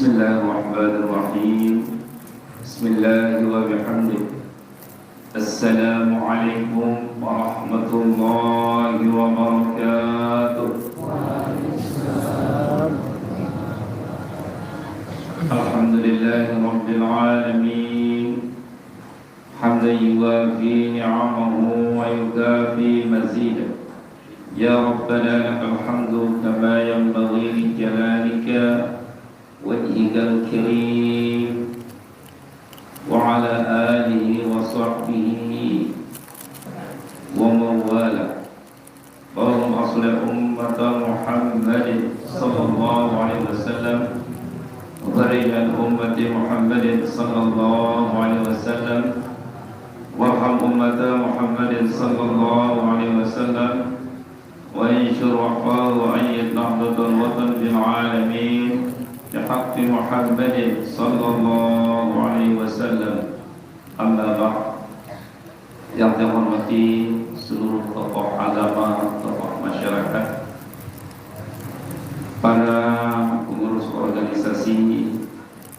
Bismillahirrahmanirrahim. Bismillahirrahmanirrahim. Assalamualaikum warahmatullahi wabarakatuh. Alhamdulillahirabbil alamin. Hamdan yuwafi ni'amahu wa yukafi mazidah. Ya Rabbana lakal hamdu kama yanbaghi li jalalika wajhikal karim wa ala alihi wa sahbihi wa mawala. Allahumma salli ummata Muhammadin sallallahu alaihi wasallam wa barik ala ummati Muhammadin sallallahu alaihi wasallam warham ummata Muhammadin sallallahu alaihi wasallam wa insyur waqahu wa ayyid nahdatul watan bil alamin بحق محمد صلى الله عليه وسلم. Amma ba'd. Yang saya hormati seluruh tokoh agama, tokoh masyarakat, para pengurus organisasi,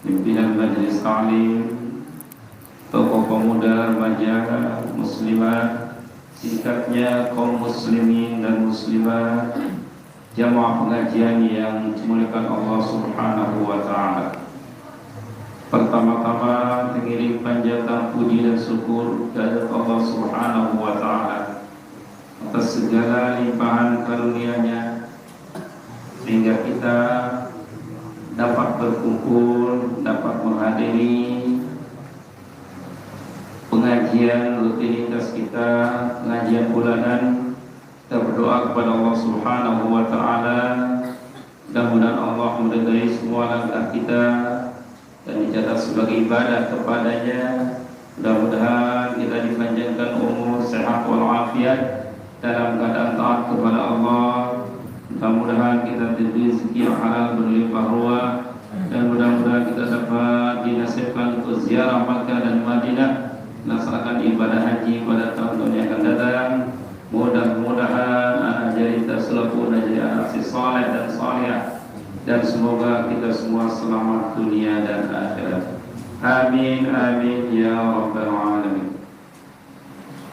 pimpinan majelis taklim, tokoh pemuda, remaja, muslimat, singkatnya kaum muslimin dan muslimat, jamaah pengajian yang dimuliakan Allah Subhanahu wa taala. Pertama-tama mengirim panjatan puji dan syukur kepada Allah Subhanahu wa taala atas segala limpahan karunia-Nya sehingga kita dapat berkumpul, dapat menghadiri pengajian rutinitas kita, pengajian bulanan. Kita berdoa kepada Allah Subhanahu wa taala, mudah-mudahan Allah meridai semua langkah kita dan dicatat sebagai ibadah kepadanya. Mudah-mudahan kita dipanjangkan umur, sehat walafiat dalam keadaan taat kepada Allah. Mudah-mudahan kita diberi rezeki yang halal berlimpah ruah, dan mudah-mudahan kita dapat dinasibkan untuk ziarah Makkah dan Madinah, melaksanakan ibadah haji pada tahun yang akan datang. Mudah-mudahan anak jadi kita selalu jadi anak si saleh dan salihah, dan semoga kita semua selamat dunia dan akhirat. Amin amin ya rabbal alamin.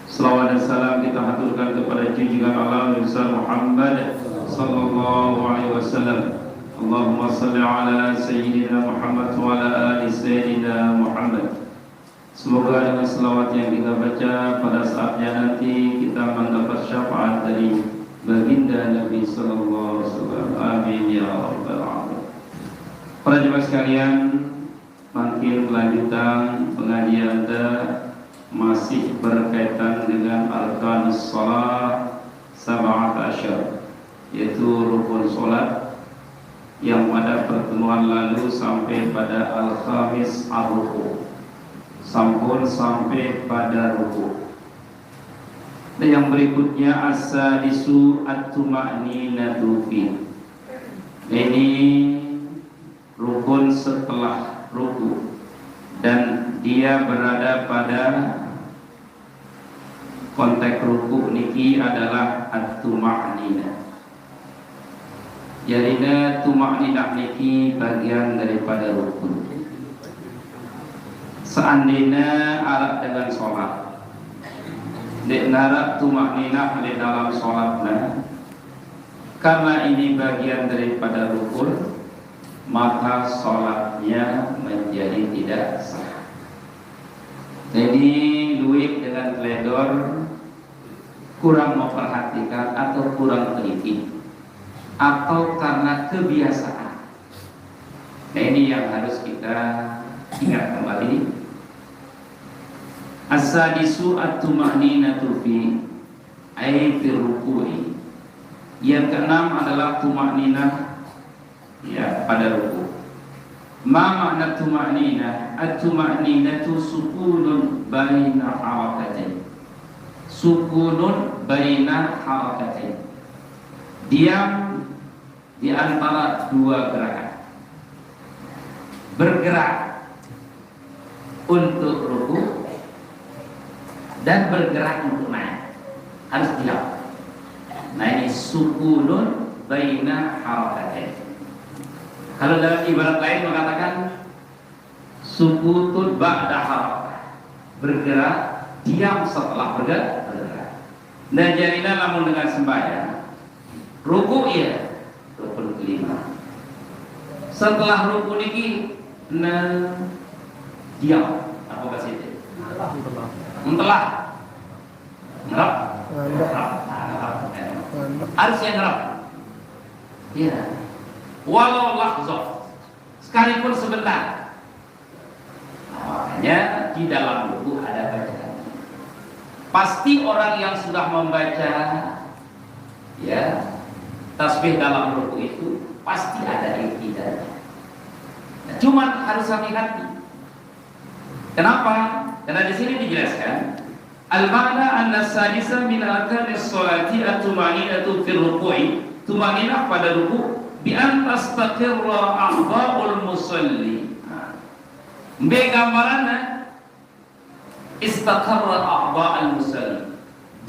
Salawat dan salam kita haturkan kepada junjungan Allah Nabi Muhammad sallallahu alaihi wasallam. Allahumma salli ala sayyidina Muhammad wa ala ali sayyidina Muhammad. Semoga dengan selawat yang kita baca pada saatnya nanti kita mendapat syafaat dari baginda Nabi sallallahu alaihi wasallam. Amin ya rabbal alamin. Para jemaah sekalian, makin kelanjutan pengajian kita masih berkaitan dengan arkanus shalah sab'at asyar, yaitu rukun salat yang pada pertemuan lalu sampai pada al-khamis ar-ruku, sampai pada ruku. Dan yang berikutnya as-sadisu at-tuma'ninatu fi. Ini rukun setelah ruku, dan dia berada pada konteks ruku niki adalah at-tuma'ninah. Jadinya tuma'ninah niki bagian daripada rukun. Seandainya alat dengan sholat, dek narak tumakninah di dalam sholatnya, karena ini bagian daripada rukun, maka sholatnya menjadi tidak sah. Jadi luwih dengan teledor, kurang memperhatikan atau kurang teliti, atau karena kebiasaan. Nah, ini yang harus kita ingat kembali. As-sadisu at-tuma'ninatu fi ay fi ruku'i. Yang keenam adalah tuma'ninah ya pada ruku. Ma makna tuma'ninah? At-tuma'ninatu sukunun baina harakatain. Sukunun baina harakatain. Diam di antara dua gerakan. Bergerak untuk ruku dan bergerak untuk naik, harus diam. Nah, ini sukunun baina harakatain. Kalau dalam ibarat lain mengatakan sukutun ba'da harakah, bergerak diam setelah bergerak. Dan jadilah namun dengan sembahyang ruku ya rukun kelima. Setelah rukun ini diam apa bahasa itu? Mentelah. Ngerap. Harus yang ngerap. Iya. Walau lahzah, sekalipun sebentar. Makanya di dalam buku ada bacaan. Pasti orang yang sudah membaca ya tasbih dalam buku itu pasti ada iktidalnya. Nah, cuman harus hati-hati. Kenapa? Karena di sini dijelaskan al-ma'na anna sadisa min arkanis sholati at-tumaninatu fil ruku'i. Tumaninah pada ruku' bi an tastaqirra a'dha'ul musalli. B gambaranna istaqarra a'dha'ul musalli.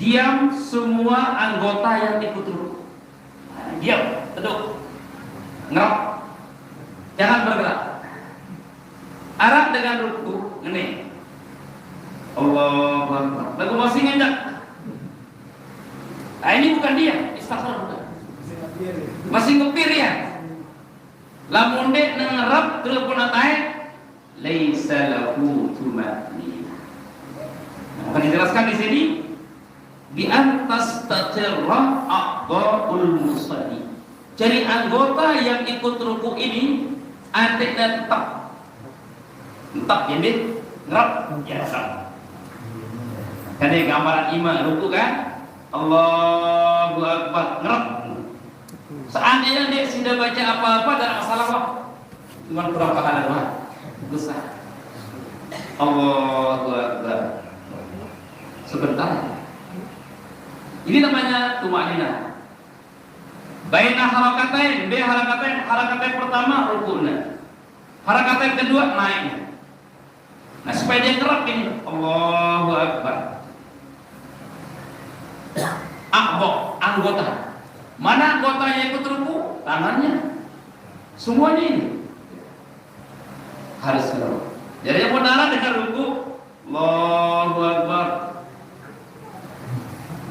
Diam semua anggota yang ikut ruku'. Diam, duduk. Ngerap. Jangan bergerak. Arah dengan ruku' ini. Allahu Akbar. Lagu masih ngendak. Nah, ini bukan dia, istaqarra bukan. Masih ngepir ya. Lamun dek ngerap telepon atae laisa lahu tumanina. Akan dijelaskan di sini bi antas taqirra a'dha'ul musalli. Jadi anggota yang ikut ruku ini antek dan tetap. Tetap ya dek ngerap ya sah. Karena gambaran imam ruku kan Allahu Akbar ngerap. Seandainya dia sudah baca apa-apa dan masalah apa? Cuma kurang pahala doang. Besar. Allahu Akbar. Sebentar. Ini namanya tumanina. Baina harakatain, harakatain pertama rukuna. Harakatain kedua naik. Nah, supaya dia kerap ini. Allahu Akbar. Akbo, anggota. Mana anggotanya ikut ruku? Tangannya. Semuanya ini harus ruku. Jadi yang benar dengan ruku, Allahu Akbar.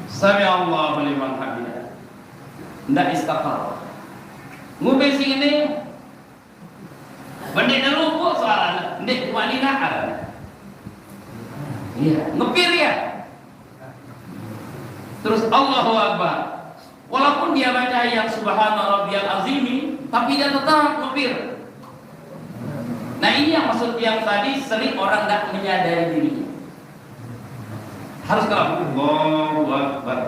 Sami Allahu liman hamidah. Ndak istaqar. Ngube sing ini bendek ruku soalnya, ndek wanita ada. Iya, ngepir ya. Terus Allahu Akbar. Walaupun dia baca yang subhana rabbiyal azimi, tapi dia tetap ngepir. Nah, ini yang maksud yang tadi sering orang tidak menyadari dirinya. Harus kalau Allahu Akbar.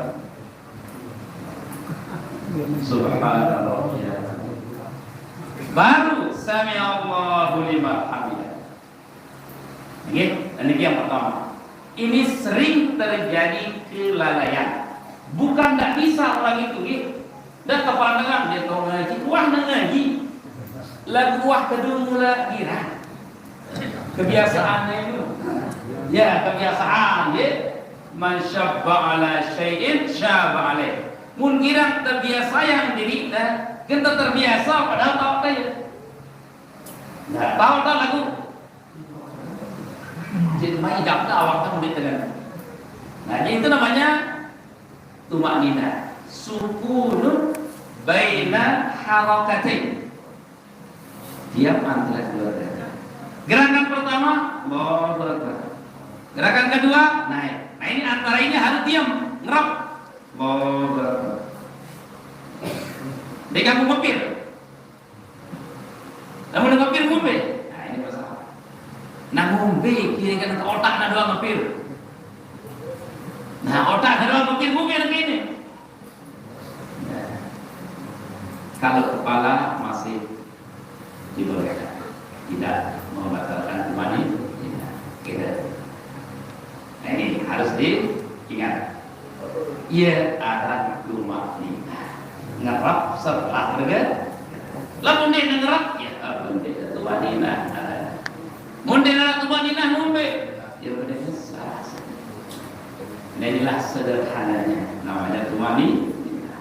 Subhanallah. Baru sami Allahu liman hamidah. Ini yang pertama. Ini sering terjadi kelalaian. Bukan tidak bisa orang itu gitu. Dan kepandangan dia tahu ngaji, wah ngaji. Lagu wah kedung mula kira. Kebiasaannya itu. Ya, kebiasaan ya. Man syabba ala syai'in syabba alaih. Mun kira terbiasa yang diri dan kita terbiasa padahal tahu tanya. Nah, tahu tak lagu. Jadi mai dapat awak tahu di tengah. Nah, itu namanya tumanina, sukunun baina harakatain. Diam antara dua gerakan. Gerakan pertama, Allahu Akbar. Gerakan kedua, naik. Nah, ini antara ini harus diam, ngerap. Allahu Akbar. Dia kamu ngepir. Namun ngepir ngombe. Nah, ini masalah. Nah, ngombe kira kan otak na doang ngepir. Nah, otak doang ngepir ngombe begini. Nah, kalau kepala masih dibolehkan, tidak membatalkan kemana, tidak. Nah, ini harus diingat. Ia ada rumah nikah. Ngerap setelah bergerak. Lalu dia ngerap, ya benda tumanina. Mundena tumanina ngombe. Ya benda salah. Nah, inilah sederhananya namanya tumanina.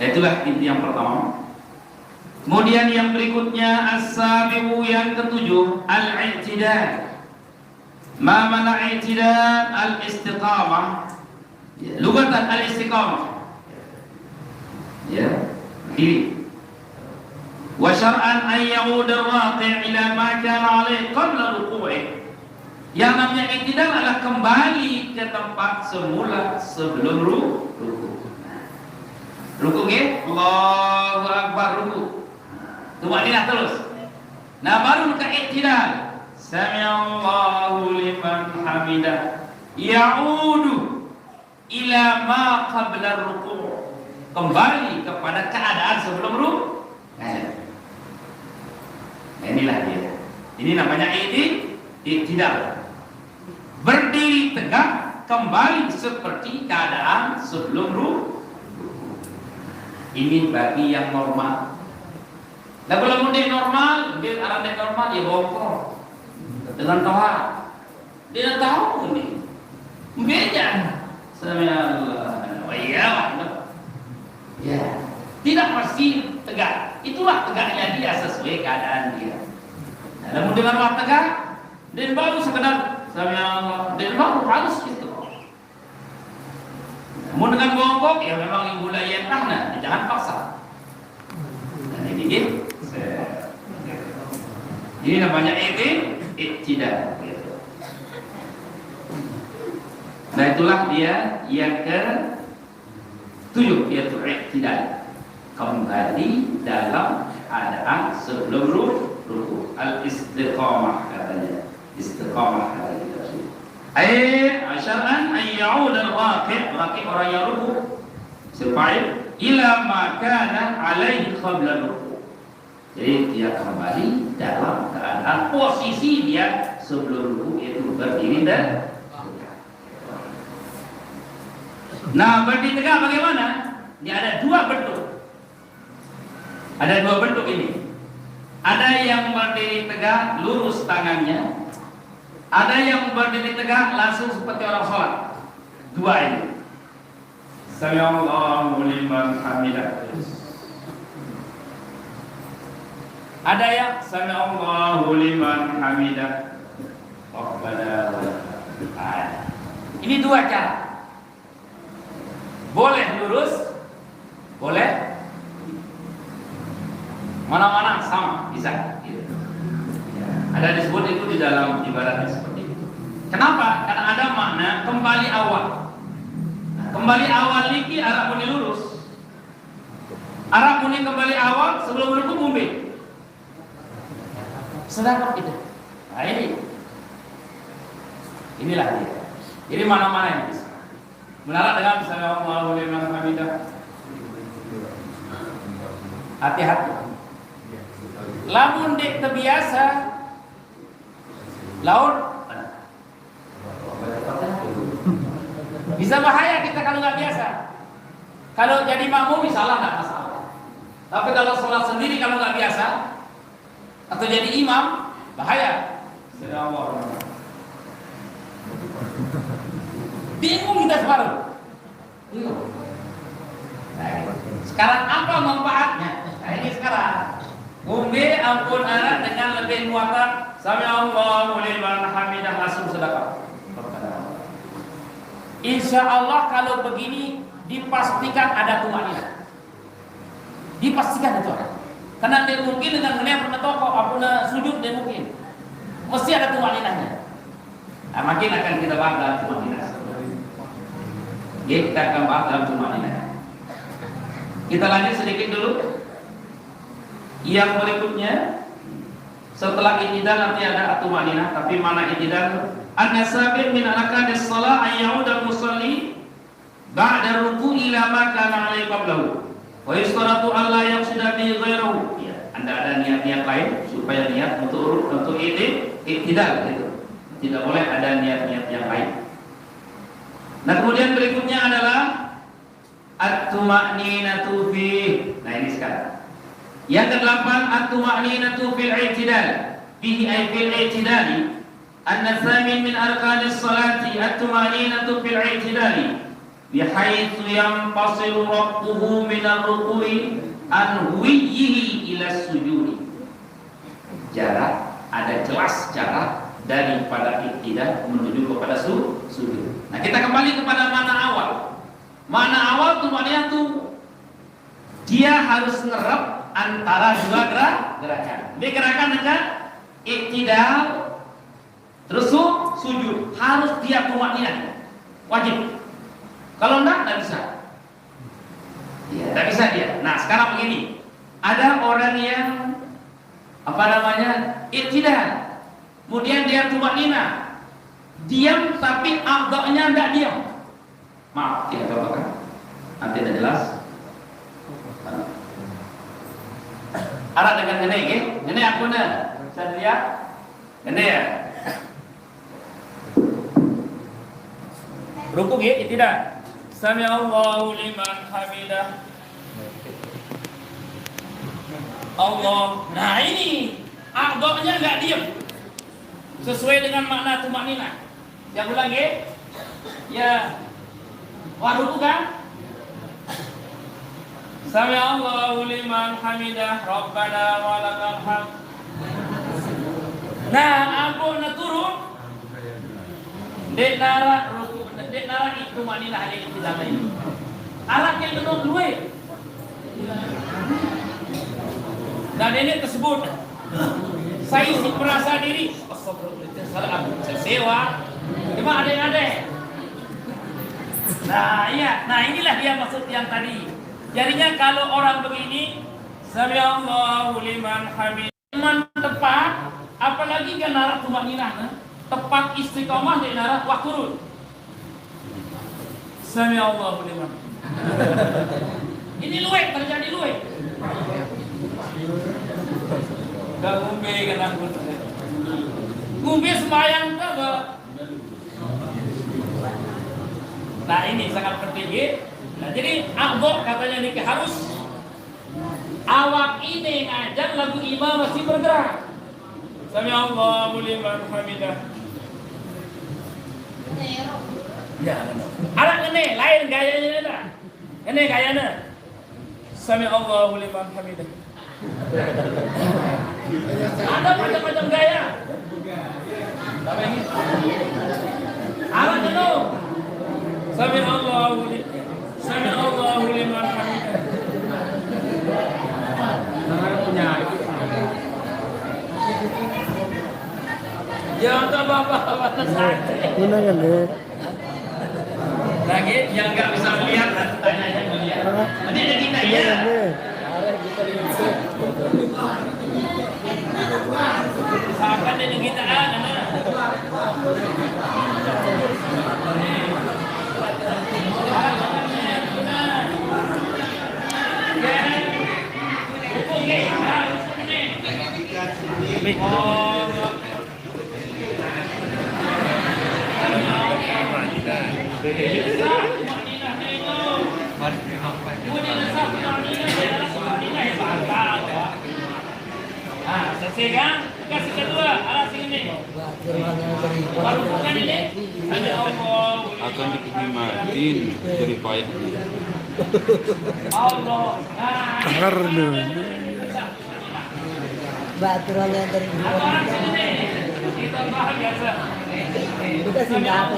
Itulah inti yang pertama. Kemudian yang berikutnya as-sabiu yang ketujuh al-i'tidal. Ma mana i'tidal? Al-istiqamah. Lugatan al-istiqamah. Ya, ini. Wa syar'an an ya'ud ar-raqi' ila ma kana 'alaihi qabla ruku'i. Yang namanya i'tidal adalah kembali ke tempat semula sebelum ruku. Ruku nggih? Allahu akbar ruku. Tumakninah terus. Nah baru ke i'tidal. Sami'allahu liman hamidah. Ya'udu ila ma qabla ruku'. Kembali kepada keadaan sebelum ruku. Nah, inilah dia. Ini namanya i'tidal. Berdiri tegak kembali seperti keadaan sebelum ruku. Ini bagi yang normal. Nah kalau dia normal, dia arah normal dia bongkok dengan toha. Dia tahu ini. Beda. Subhanallah. Ya. Tidak pasti tegak. Itulah tegaknya dia sesuai keadaan dia. Nah, namun dengan waktu tegak, dia baru sekedar Subhanallah. Dan baru harus itu. Namun dengan bongkok ya memang ibu layan tahna, jangan paksa. Dan ini gitu. Ini namanya i'tidal. Nah itulah dia yang ke-7 yaitu i'tidal. Kembali dalam keadaan sebelum ruku. Al-istiqamah katanya. Istiqamah kata kita. Asyar'an an ya'ud al-raqi' orang yang ruku supaya ila ma kana 'alaihi qabla ruku. Jadi dia kembali dalam keadaan posisi dia sebelum ruku itu berdiri dan nah berdiri tegak bagaimana? Ini ada dua bentuk. Ada dua bentuk ini. Ada yang berdiri tegak lurus tangannya. Ada yang berdiri tegak langsung seperti orang sholat. Dua ini. Sami'allahu liman hamidah. Ada yang sami'allahu liman hamidah. Rabbana walakal. Ini dua cara. Boleh lurus, boleh mana-mana sama bisa. Ada disebut itu di dalam ibaratnya seperti itu. Kenapa? Karena ada makna kembali awal. Kembali awal niki arah muni lurus. Arah muni kembali awal sebelum ruku mumbe. Sedangkan itu. Nah ini. Inilah dia. Jadi mana-mana yang bisa. Melarat dengan misalnya Allahu liman hamidah. Hati-hati. Lamun dek terbiasa laut bisa bahaya kita kalau nggak biasa. Kalau jadi makmum salah nggak masalah. Tapi kalau sholat sendiri kalau nggak biasa atau jadi imam bahaya. Bingung kita sekarang. Sekarang apa manfaatnya? Nah ini sekarang. Ngombe ampun anak dengan lebih muatan. Sami'allahu liman hamidah langsung sedekah. Insya Allah kalau begini dipastikan ada tumaninah. Dipastikan itu ada. Karena dia mungkin dengan melihat toko apuna sujud dia mungkin mesti ada tumaninahnya. Nah, makin akan kita bahas dalam tumaninah. Kita akan bahas dalam tumaninah. Kita lanjut sedikit dulu. Yang berikutnya setelah i'tidal nanti ada at-tumaninah, tapi mana i'tidal? An-nasabi' min arkanis shalah ay ya'ud al-musalli ba'da ruku'i ila ma kana 'alaihi qablahu. Wa yustaratu alla yaqsida bi ghairihi. Ya, Anda ada niat-niat lain supaya niat untuk i'tidal gitu. Tidak boleh ada niat-niat yang lain. Nah, kemudian berikutnya adalah at-tuma'ninatu fi. Nah, ini sekarang. Yang kedelapan at-tuma'ninatu fil i'tidal. Bihi ay fil i'tidali. An-nasamin min arkanis salati at-tuma'ninatu fil i'tidali. Bihaitsu yanfasilu rabbuhu min ar-ruku'i anwiyihi ila sujudi. Jarak, ada jelas jarak daripada iktidah menuju kepada sujud. Nah, kita kembali kepada mana awal. Mana awal tuh maknanya tuh dia harus ngerap antara dua gerakan. Dia gerakan aja iktidal terus sujud. Harus dia tumakninah. Wajib. Kalau enggak bisa. Ya, enggak bisa dia. Nah, sekarang begini. Ada orang yang iktidal. Kemudian dia tumakninah. Diam tapi agaknya enggak diam. Maaf, tidak apa-apa. Nanti tidak jelas. Arah dengan gini, okay? Gini aku nih. Saya lihat. Gini ya. Rukuk ya, tidak. Sami Allahu liman hamidah. Allah. Nah ini agaknya enggak diam. Sesuai dengan makna tumakninah. Yang ulang ya. Ya. Wah rukuk kan? Sami Allahu liman hamidah. Rabbana walakal hamd. Nah, aku nak turun. Dek nara rukuk, dek nara itu maknanya hari ini dalam ini. Alat yang benar luwe. Dan ini tersebut saya isi merasa diri. Salah saya sewa. Cuma ada. Nah iya, nah inilah dia maksud yang tadi. Jadinya kalau orang begini, Sami Allahu liman hamid, tepat, apalagi kan narak tumakninah, tepat istiqomah di narak waktu turun. Sami Allahu liman. Ini luwe, terjadi luwe. Gak ngumbe kan aku. Ngumbe sembahyang ke. Nah ini sangat penting ya. Nah jadi abok katanya ini harus awak ini ngajak lagu imam masih bergerak. Sami Allahu liman hamidah. Ya, anak ini lain gayanya ada. Ini gayanya. Sami Allahu liman hamidah. Ada macam-macam gaya. Anak itu. Sami Allahu liman hamidah. Punya. Jangan bapak saja. Guna kan deh. Lagi yang nggak bisa melihat tanya yang melihat. Ini ada kita ya. Sahabat ini kita ada. Selesai kan? Kasih kedua, arah sini. Warukan ini ada Allah akan dikhidmatin dari payahnya. Allah. Karena baturannya dari kita bahagia. kita sudah apa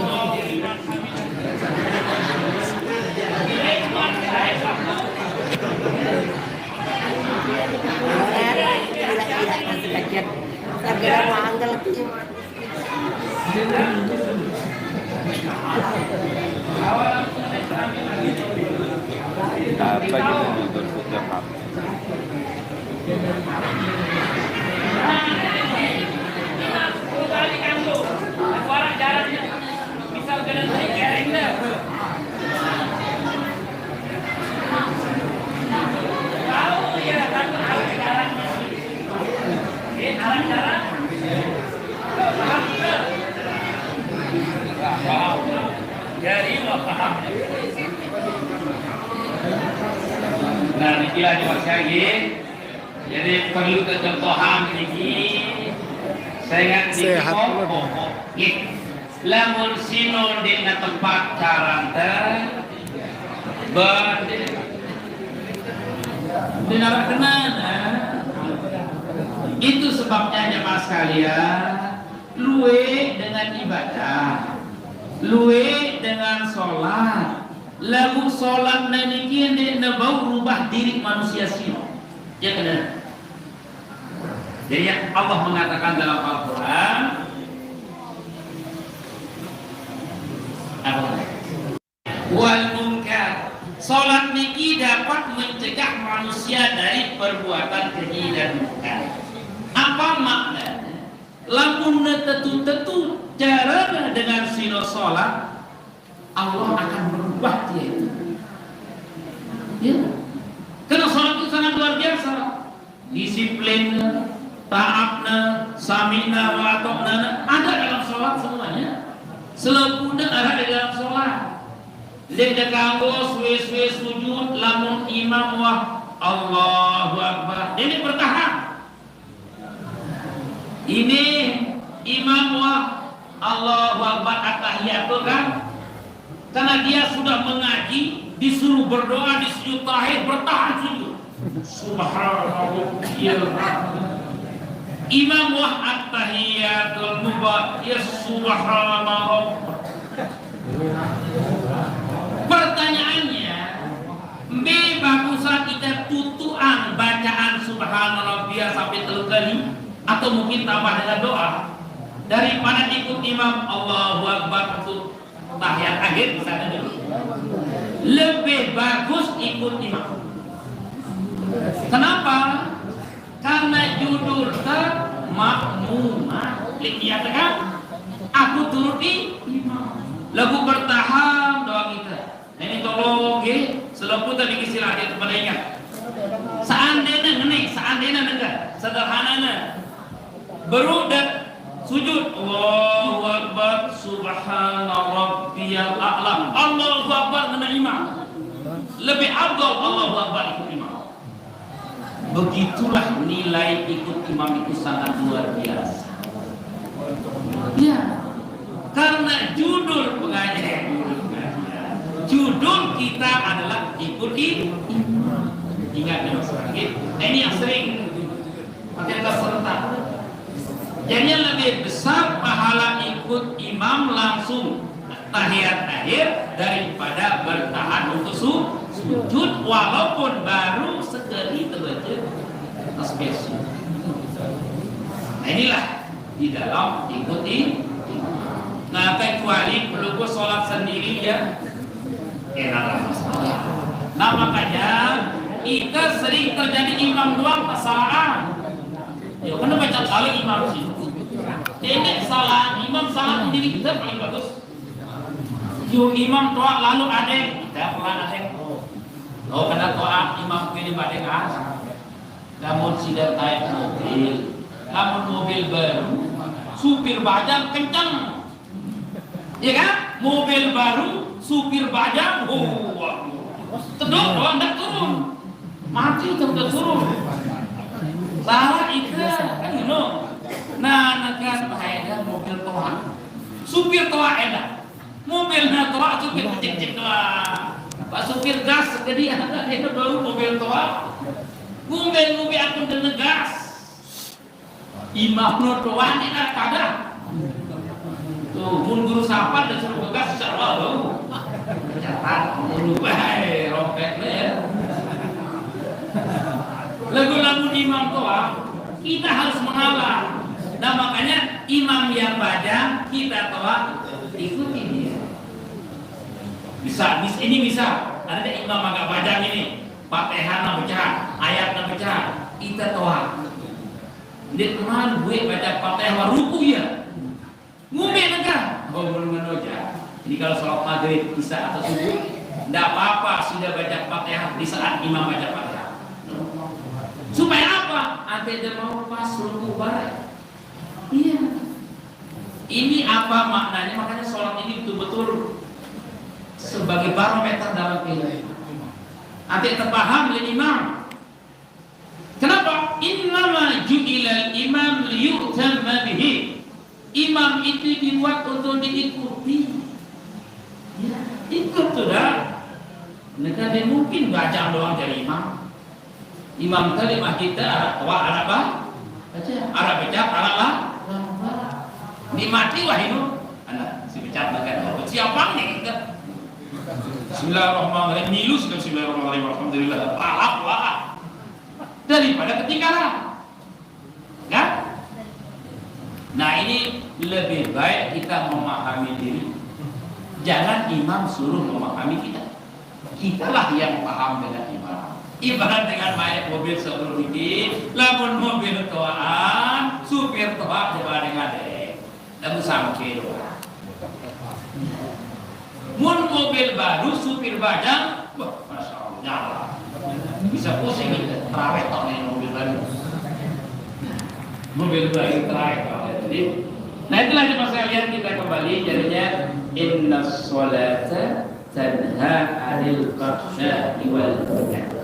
Apa gitu nonton putar HP. Nah, inilah lagi. Jadi perlu kecontohan ini. Saya ingat di lamun sinon di tempat caranta Dengar kenan. Itu sebabnya jemaah sekalian, luwe dengan ibadah, luwe dengan sholat. Lagu sholat nanti dia bau rubah diri manusia sih. Ya kan? Jadi Allah mengatakan dalam Al-Quran, wal munkar, sholat niki dapat mencegah manusia dari perbuatan keji dan munkar. Apa maknanya? Lamun tetu cara dengan sino sholat, Allah akan merubah dia itu. Ya. Karena sholat itu sangat luar biasa. Disiplin, taatna, samina, wa atokna ada dalam sholat semuanya. Selepuna ada di dalam sholat. Dia kanggo suwe-suwe sujud lamun imam wah Allahu Akbar. Ini bertahan. Ini imam wah Allahu Akbar at-tahiyatul kan? Karena dia sudah mengaji, disuruh berdoa di sujud tahiyat bertahan sujud. Subhanallah. Imam wah at-tahiyatul mubarak ya subhanallah. Pertanyaannya, bagusan kita tutuan bacaan subhanallah sampai 3 kali atau mungkin tambah dengan doa daripada ikut imam Allahu Akbar untuk tahiyat akhir misalnya dulu. Lebih bagus ikut imam. Kenapa? Karena judul makmumah. Lihat kan? Aku turuti imam. Lagu bertahan doa kita. Nah, ini tolong selepu tadi istilah dia kepada ingat. Seandainya negara sederhananya baru dan sujud Allahu Akbar subhana rabbiyal a'la. Allahu Akbar dengan imam. Lebih afdal Allahu Akbar ikut imam. Begitulah nilai ikut imam itu sangat luar biasa. Ya. Karena judul pengajian, judul kita adalah ikuti imam. Ingat ya, ini yang sering pakai serta. Jadi lebih besar pahala ikut imam langsung tahiyat akhir daripada bertahan untuk sujud walaupun baru sekali terbaca tasbih. Nah inilah di dalam ikuti. Nah kecuali perlu gue sholat sendiri ya enak masalah. Nah makanya kita sering terjadi imam doang kesalahan. Ya kan baca kali imam sih. Ini salah imam salah sendiri kita paling bagus. Yo imam toa lalu ada kita pelan ada. Oh kada toa imam pilih pada kas. Namun sidar naik mobil, namun mobil baru, supir bajang kencang. Ya kan? Mobil baru, supir bajang, tedok doang tak turun, mati tak turun. Salah itu kan you know. Nah nekan bahaya mobil toa, supir toa enak, mobilnya toa supir cek toa. Pak supir gas jadi anak itu baru mobil toa, mobil aku dengan gas. Imam no toa ni nak kada. Tuh, pun guru sapa dan suruh bekas secara bau. Catat, berubah, rompetnya ya. Lagu-lagu imam toa, kita harus mengalah. Nah makanya imam yang baca, kita toa, ikuti dia. Bisa, ini bisa. Ada imam agak bajang ini, Fatihah baca, ayat baca, kita toa. Dia teman gue baca Fatihah ruku ya. Ngumbe negara, belum aja. Jadi kalau sholat maghrib, isya atau subuh, tidak apa-apa sudah baca Fatihah di saat imam baca Fatihah. Supaya apa? Ante dia mau pas ruku bareng. Iya. Ini apa maknanya? Makanya sholat ini betul-betul sebagai barometer dalam kehidupan. Ante terpaham oleh imam. Kenapa? Innama ju'ilal imam liyu'tamma bihi. Imam itu dibuat untuk diikuti. Ya, ikut sudah. Mereka mungkin baca doang dari imam. Imam tadi mah kita arah tua arah apa? Arah becak arah lah. Nikmati wah itu. Anak si becak makan. Siapa nih kita? Bismillahirrahmanirrahim. Nilus kan Bismillahirrahmanirrahim. Alhamdulillah. Lah. Daripada ketinggalan. Kan? Nah ini lebih baik kita memahami diri. Jangan imam suruh memahami kita. Kitalah yang paham dengan imam. Ibarat dengan naik mobil sebelum ini, lamun mobil tuaan, supir tuaan coba dengan dek, lalu sampai doa. Mun mobil baru, supir bajang, wah, masya Allah, nyala. Bisa pusing ini, terawet tak nih mobil baru. Mobil baru terawet. Jadi, nah itulah cuma saya lihat kita kembali jadinya inna sholata tanha 'anil fahsya'i wal munkar.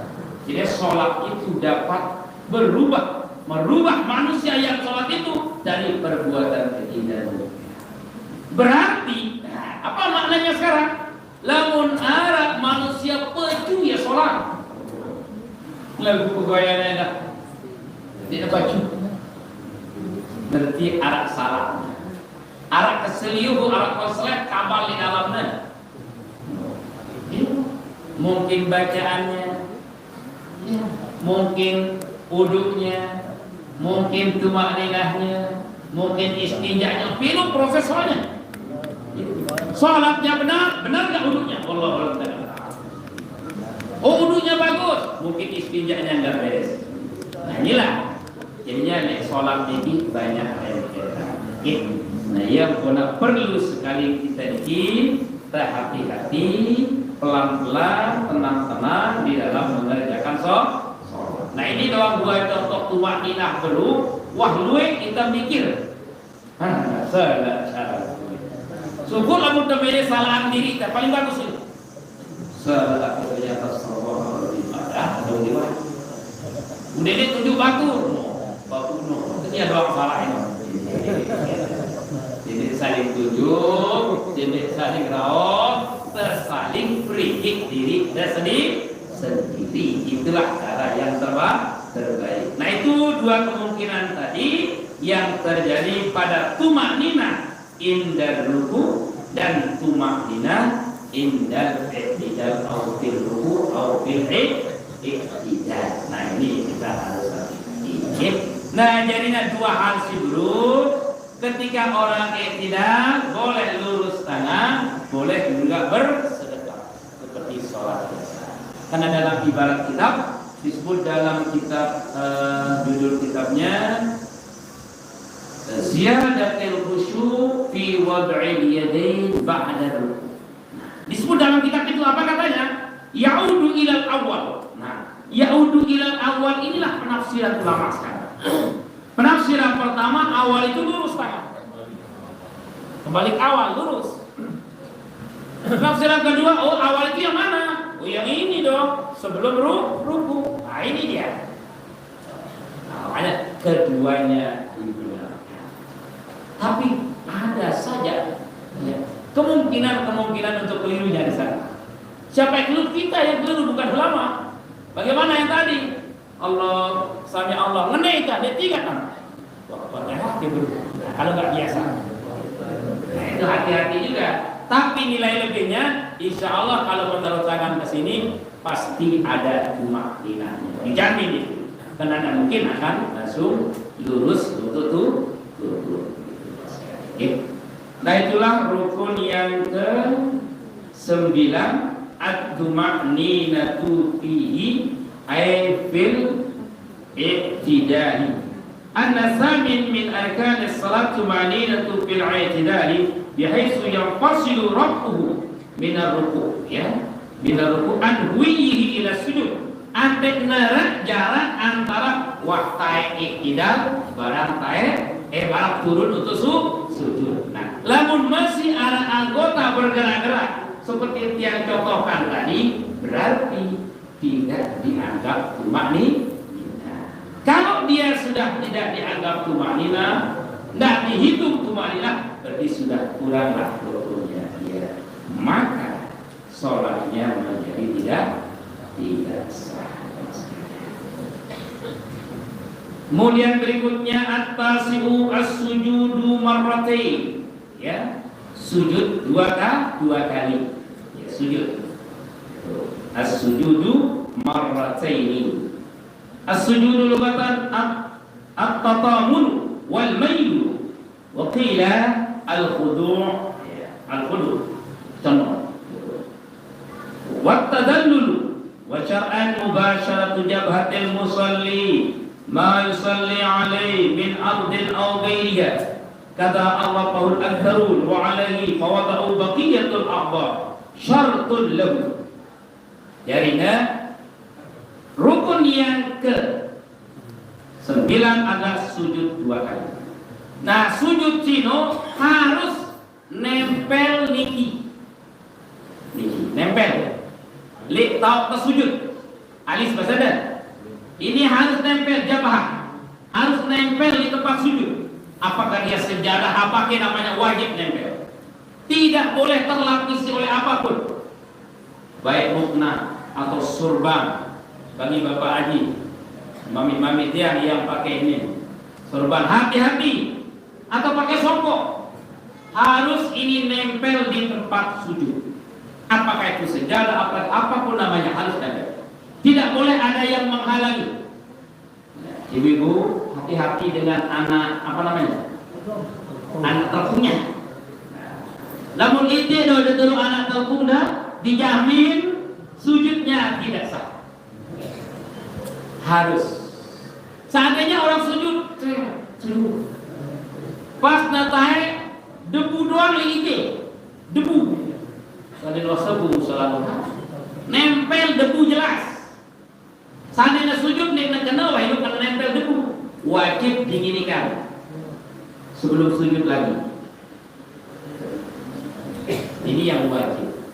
Jadi sholat itu dapat merubah manusia yang sholat itu dari perbuatan keji dan munkar. Berarti, apa maknanya sekarang? Lamun arah manusia peju ya sholat. Lagu pegawaiannya dah tidak baju. Berarti arah salah. Arah keseliuh, arah koslet kabal di dalamnya. Mungkin bacaannya, mungkin uduknya, mungkin tumakninahnya, mungkin istinjanya, pilih profesornya. Salatnya benar nggak uduknya? Allah. Oh uduknya bagus, mungkin istinjanya nggak beres. Nah inilah, jadinya salat ini banyak rentetan. Nah yang perlu sekali kita hati-hati, pelan-pelan, tenang-tenang di dalam mengerjakan sholat. Nah ini dalam dua contoh tumakninah dulu, wah luwe kita mikir. Salah. Syukur kamu terbeda salahan diri, paling bagus itu. Salah ternyata sholat ibadah atau di mana? Udah ini tunjuk batu ini ada doang salah ini. Jadi saling tunjuk, jadi saling raos, tersaling perikik diri dan sendiri. Itulah cara yang terbaik. Nah itu dua kemungkinan tadi yang terjadi pada tumakninah indal ruku dan tumakninah indal i'tidal au fil ruku au fil i'tidal. Nah ini kita harus hati-hati. Nah jadinya dua hal sih bro. Ketika orang i'tidal boleh lurus tangan, boleh juga bersedekah seperti sholat biasa. Karena dalam ibarat kitab disebut dalam kitab judul kitabnya Ziyadatul khusyu' fi wad'il yadayn ba'da ruku'. Disebut dalam kitab itu apa katanya? Ya'udu ilal awal. Nah, ya'udu ilal awal inilah penafsiran ulama sekarang. Penafsiran pertama awal itu lurus tangan. Kembali ke awal lurus. Penafsiran kedua, oh awal itu yang mana? Oh yang ini dong, sebelum ruku. Nah ini dia. Nah, ada keduanya digunakan. Tapi ada saja ya, kemungkinan untuk kelirunya di sana. Siapa yang keliru? Kita yang keliru, bukan ulama. Bagaimana yang tadi? Allah, sami Allah, ngenaikkan, dia tiga kan? Wah, hati bro. Nah, kalau nggak biasa. Nah itu hati-hati juga. Tapi nilai lebihnya, insya Allah kalau menaruh tangan ke sini pasti ada tumakninahnya. Dijamin itu. Karena tidak mungkin akan langsung lurus lutut. Nah itulah rukun yang ke-9 at-tuma'ninatu fihi ay fil i'tidali. An-nasamin min arkanis salat tuma'ninatu fil i'tidali bihaitsu yanfasilu rabbuhu minar ruku' ya minar ruku' an huwihi ila sujud. Antek narak jarak antara waktai i'tidal barang barang turun untuk sujud. Nah, lamun masih ada anggota bergerak-gerak seperti yang contohkan tadi, berarti tidak dianggap tumakninah. Kalau dia sudah tidak dianggap tumakninah, tidak dihitung tumakninah, berarti sudah kuranglah rukunnya dia. Maka sholatnya menjadi tidak sah. Kemudian berikutnya at-tasi'u as-sujudu marratain. Ya, sujud dua kali. Ya, sujud. As-sujudu marratain. As-sujudu lugatan at-tatamun wal mayl wa qila al-khudu'. Al-khudu' contoh. Wa tadallul wa syar'an mubasharatu jabhatil musalli ma yusalli alaihi min ardin aw ghairiha kata Allahul akharun wa alaihi fawada'u baqiyatul a'dha syartun lahu. Jadinya rukun yang ke-9 adalah sujud dua kali. Nah, sujud cino harus nempel niki nempel li tau ke sujud alis basada. Ini harus nempel jabah, harus nempel di tempat sujud. Apakah dia sejadah, apakah namanya wajib nempel. Tidak boleh terlapisi oleh apapun, baik mukna atau surban. Bagi bapak haji, mami-mami dia yang pakai ini surban, hati-hati. Atau pakai songkok, harus ini nempel di tempat sujud. Apakah itu sejadah, apapun namanya harus nempel. Tidak boleh ada yang menghalangi. Ibu-ibu hati-hati dengan anak anak terkungnya. Namun itu dulu anak terkungnya dijamin sujudnya tidak sah. Harus. Seandainya orang sujud, pas natai debu doang ini, debu. Kalau sebu selalu nempel debu jelas. Seandainya sujud nek kena itu kalau nempel debu, wajib dinginikan sebelum sujud lagi. Ini yang wajib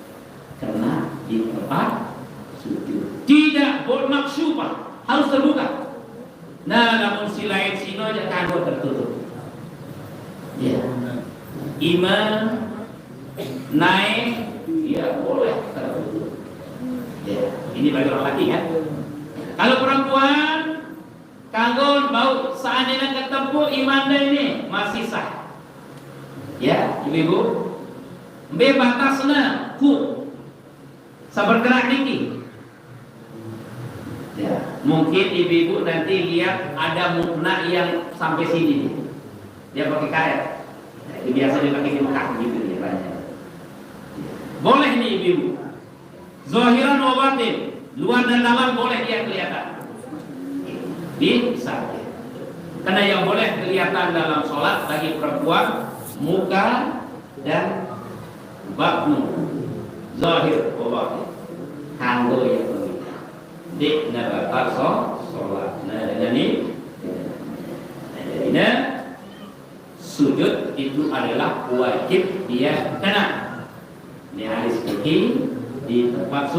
karena di tempat sujud tidak bermaksubah, harus terbuka. Nah, namun si lain sino aja kagak tertutup. Ya, imam naik, ya boleh tertutup. Ya, ini bagi orang laki kan. Kalau perempuan kanggo bau seandainya ketemu imanda ini masih sah. Ya, ibu-ibu. Be batasna ku sabar gerak dikit. Ya, mungkin ibu-ibu nanti lihat ada mukna yang sampai sini. Dia pakai karet. Nah, biasa dia pakai mekah gitu dia banyak. Boleh nih ibu-ibu. Zahiran wa batin. Luar dan dalam boleh dia kelihatan. Bisa. Karena yang boleh kelihatan dalam sholat bagi perempuan muka dan batnu, zahir wa kanggo yang berbeda. Di nabatar sholat. Nah, ini sujud itu adalah wajib dia kena. Ini hadis fikih di tempat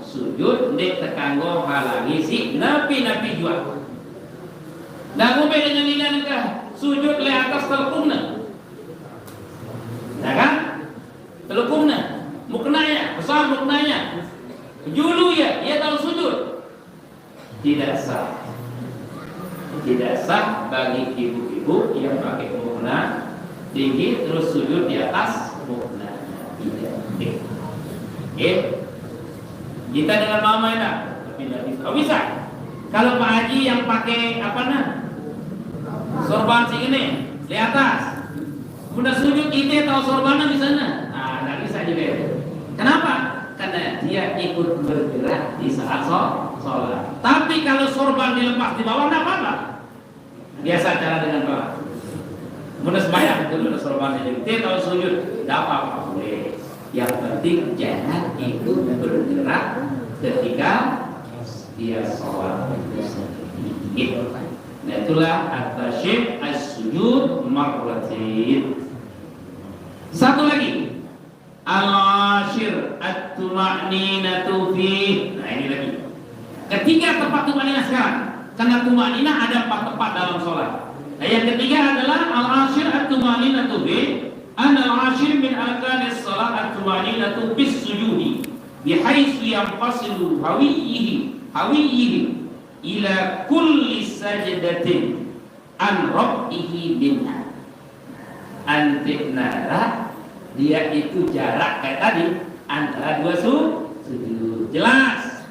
sujud nek tekanggo halangi si napi jual. Nah, ngombe dengan ini nikah sujud le atas telukungna. Nah kan? Telukungna, muknanya, besar muknanya. Julu ya, ia tahu sujud. Tidak sah. Tidak sah bagi ibu-ibu yang pakai mukna tinggi terus sujud di atas mukna. Tidak. Kita dengan mama enak, tapi tidak bisa. Oh bisa. Kalau Pak Haji yang pakai sorban sing ini di atas, udah sujud kita tahu sorbannya di sana. Nah, tidak bisa juga. Kenapa? Karena dia ikut bergerak di saat sholat. Tapi kalau sorban dilepas di bawah, tidak apa-apa. Biasa cara dengan bawah. Udah sembahyang itu udah sorbannya jadi tahu sujud, tidak apa-apa boleh. Yang penting jangan ikut bergerak ketika dia sholat itu. Nah, itulah at-tasyib as-sujud marratain. Satu lagi, al-ashir at-tuma'ninatu fi. Nah, ini lagi. Ketiga tempat tuma'ninah sekarang. Karena tuma'ninah ada 4 tempat dalam sholat. Nah, yang ketiga adalah al-ashir at-tuma'ninatu fi. Al-ashir min arkanis salat at-tuma'ninatu bis sujudi bihaitsu yanfasilu hawiyyihi ila kulli sajdatin an rabbihi minha. Antinara dia itu jarak kayak tadi antara dua sujud. Jelas.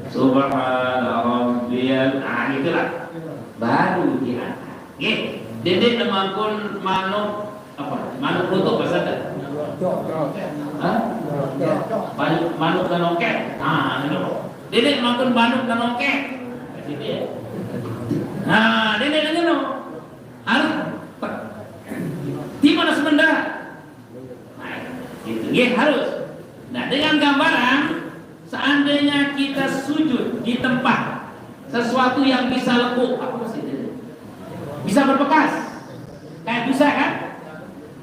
Subhana rabbiyal a'la. Baru diangkat. Nggih. Dede nemangkun manuk apa? Manuk lutut bahasa teh. Hah? Manuk kanoket. Nah, itu. Dede nemangkun manuk kanoket. Dede. Nah, dede ngono. Harus di mana sebentar? Nah, itu nggih harus. Nah, dengan gambaran seandainya kita sujud di tempat sesuatu yang bisa lekuk, apa sih itu? Bisa berbekas, kayak busa kan?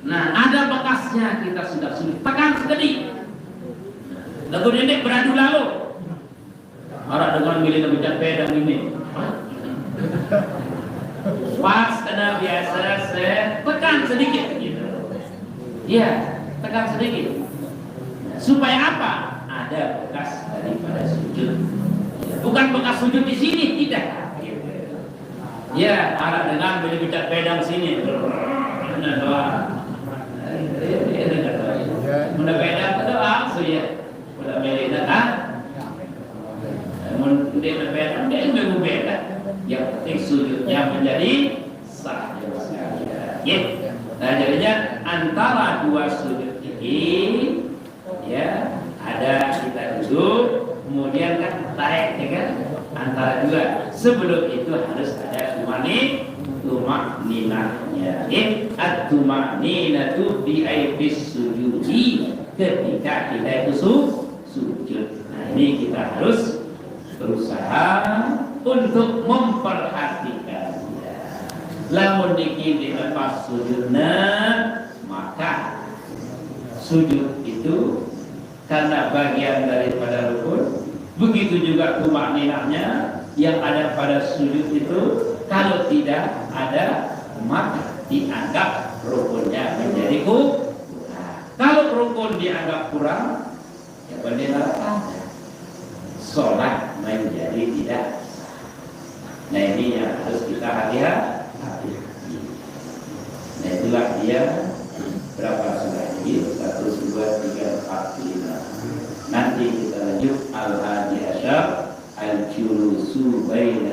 Nah, ada bekasnya kita sudah sujud. Tekan sekali. Lagu nenek beradu lalu. Orang dengan milih lebih pedang ini. Pas kena biasa saya tekan sedikit gitu. Ya, tekan sedikit. Supaya apa? Ada bekas daripada sujud. Bukan bekas sujud di sini, tidak. Ya, arah dengan beli bicat pedang sini. Nah, doa. Mudah pedang doa, so ya. Mudah beli datang. Mudah pedang, dia memang beda. Yang penting sujudnya menjadi sah. Ya. Nah, jadinya antara dua sujud ini, ya, ada kita duduk, kemudian kan tarik, ya kan? Antara dua. Sebelum itu harus ada tumakninahnya. At-tumakninatu bi aibis sujudi, ketika kita itu sujud. Nah, ini kita harus berusaha untuk memperhatikannya. Lamun dikit dilepas sujudnya, maka sujud itu karena bagian daripada rukun. Begitu juga tumakninahnya yang ada pada sujud itu, kalau tidak ada maka dianggap rukunnya menjadi kurang. Kalau rukun dianggap kurang, ya benar ada. Sholat menjadi tidak. Nah, ini yang harus kita hati-hati. Nah, itulah dia berapa sudah ini? 1, 2, 3, 4, 5. Nanti kita lanjut al-hadi asyar al-julusu baina